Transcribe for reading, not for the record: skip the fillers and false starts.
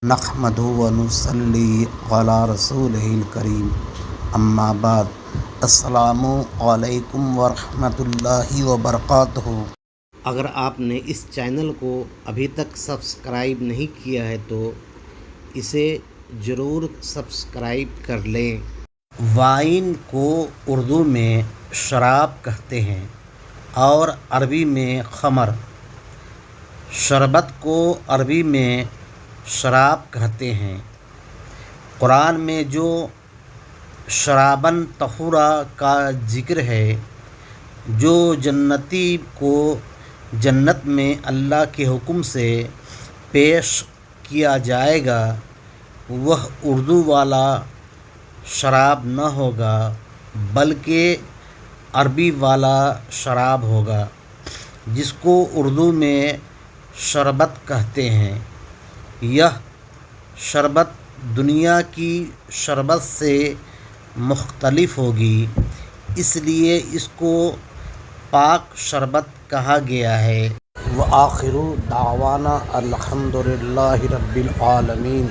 نحمدہ و نصلی علی رسولہ الکریم، اما بعد، السلام علیکم ورحمۃ اللہ وبرکاتہ۔ اگر آپ نے اس چینل کو ابھی تک سبسکرائب نہیں کیا ہے تو اسے ضرور سبسکرائب کر لیں۔ وائن کو اردو میں شراب کہتے ہیں اور عربی میں خمر، شربت کو عربی میں شراب کہتے ہیں۔ قرآن میں جو شرابن طہورا کا ذکر ہے، جو جنتی کو جنت میں اللہ کے حکم سے پیش کیا جائے گا، وہ اردو والا شراب نہ ہوگا بلکہ عربی والا شراب ہوگا، جس کو اردو میں شربت کہتے ہیں۔ یہ شربت دنیا کی شربت سے مختلف ہوگی، اس لیے اس کو پاک شربت کہا گیا ہے۔ وآخر دعوانا الحمد للہ رب العالمین۔